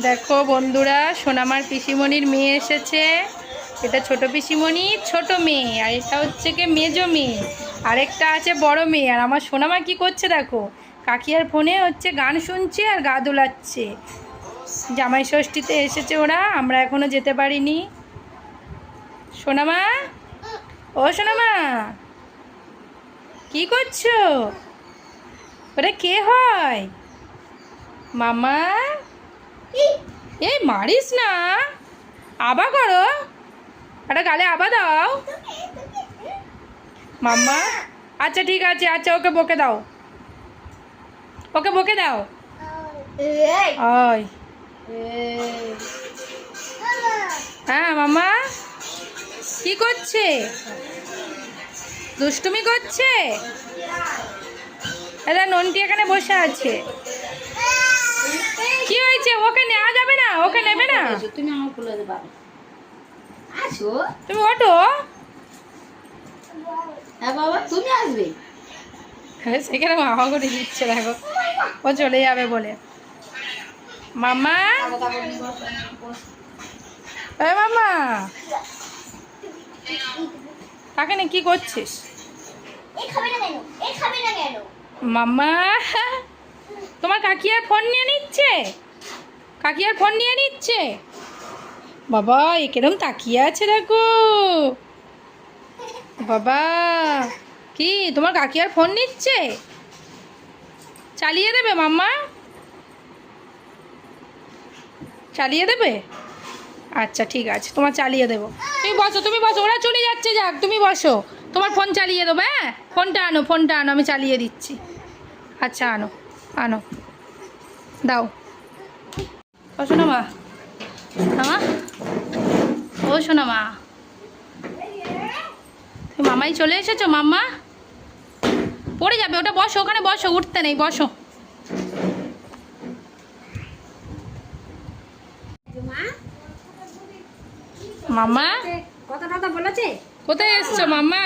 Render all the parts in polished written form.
দেখো বন্ধুরা, সোনামার পিসিমণির মেয়ে এসেছে। এটা ছোট পিসিমণির ছোট মেয়ে, আর এটা হচ্ছে কি মেজো মেয়ে, আরেকটা আছে বড় মেয়ে। আর আমার সোনামা কি করছে দেখো, কাকিয়ার ফোনে হচ্ছে গান শুনছে আর গা দোলাচ্ছে। জামাই ষষ্ঠীতে এসেছে ওরা, আমরা এখনো যেতে পারিনি। সোনামা, ও সোনামা, কি করছো? ওটা কে হয়? মামা, এই মারিস না, আবা করো, একটা গালে আবা দাও মাম্মা। আচ্ছা ঠিক আছে, আচ্ছা ওকে বকে দাও, ওকে বকে দাও। ওই হ্যাঁ মাম্মা, কি করছে? দুষ্টুমি করছে? এটা নন্টি এখানে বসে আছে। কি হয়েছে? ওকে নেওয়া যাবে না? ওকে নেবে না? তুমি আমার কোলে যাবে, আসো। তুমি ওঠো। হ্যাঁ বাবা, তুমি আসবে। সেখানে মামা করে দিচ্ছে, দেখো ও চলে যাবে বলে। মামা, এ মামা, কাকে নে কি করছিস? মাম্মা, তোমার কাকিয়ার ফোন নিয়ে নিচ্ছে, কাকিয়ার ফোন নিয়ে নিচ্ছে। বাবা, এ কিরম তাকিয়ে আছে দেখো। বাবা, কি তোমার কাকিয়ার ফোন নিচ্ছে? চালিয়ে দেবে মাম্মা? চালিয়ে দেবে? আচ্ছা ঠিক আছে, তোমার চালিয়ে দেবো। তুমি বসো, তুমি বসো, ওরা চলে যাচ্ছে, যাক তুমি বসো। তোমার ফোন চালিয়ে দেবো। হ্যাঁ, ফোনটা আনো, ফোনটা আনো, আমি চালিয়ে দিচ্ছি। আচ্ছা আনো, আনো, দাও। ও শোনো মা, হ্যাঁ ও শোনো মা, তুমি মামাই চলে এসেছো? মাম্মা পড়ে যাবে, ওটা বসো, ওখানে বসো, উঠতে নেই, বসো। মাম্মা, কথা বলেছে? কোথায় এসছো মাম্মা?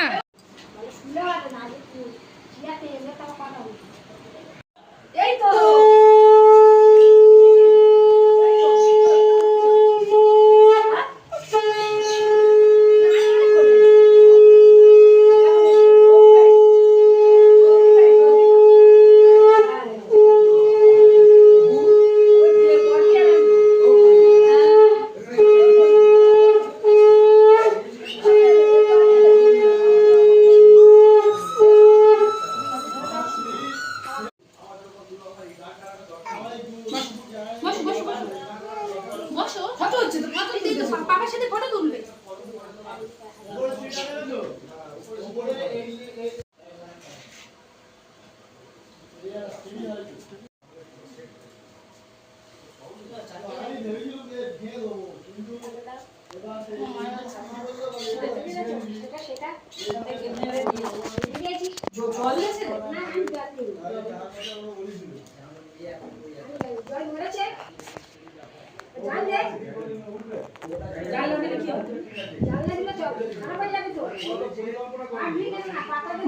এই তো পাপার সাথে ফটো তুলবে।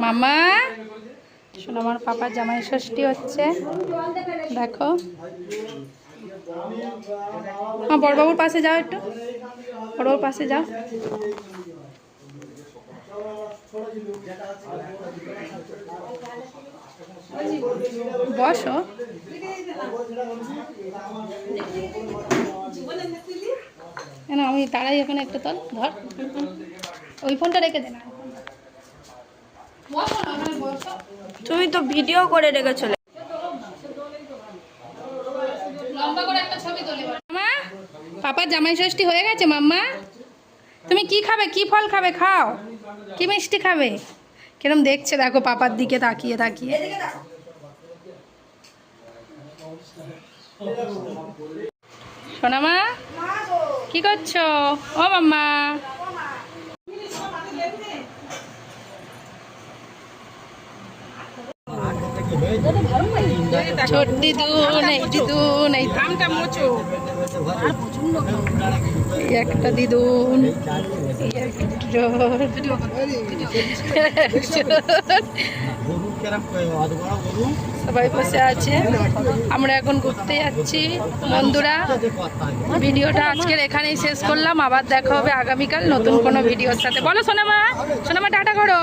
মামা, শোনো, আমার পাপার জামাই ষষ্ঠী হচ্ছে, দেখো। হ্যাঁ, বড়বাবুর পাশে যাও, একটু বড়বাবুর পাশে যাও। বসো। কেন, আমি তারাই ওখানে একটা তল ধর, ওই ফোনটা রেখে দে না। তুমি তো ভিডিও করে রেখেছো। লম্বা করে একটা ছবি তোলে। মামা, পাপার জামাই ষষ্ঠী হয়ে গেছে। মাম্মা, তুমি কি খাবে? কি ফল খাবে? খাও। কি মিষ্টি খাবে? কিরম দেখছে দেখো পাপার দিকে তাকিয়ে তাকিয়ে। সোনামা, কি করছো? ও মাম্মা, ছোট দিদু নেই, দিদু নেই, থামটা মোচো। একটা দিদুন, একটা সবাই বসে আছে, আমরা এখন ঘুরতে যাচ্ছি বন্ধুরা। ভিডিওটা আজকের এখানেই শেষ করলাম, আবার দেখা হবে আগামীকাল নতুন কোনো ভিডিওর সাথে। বলো সোনামা, সোনামা টাটা করো।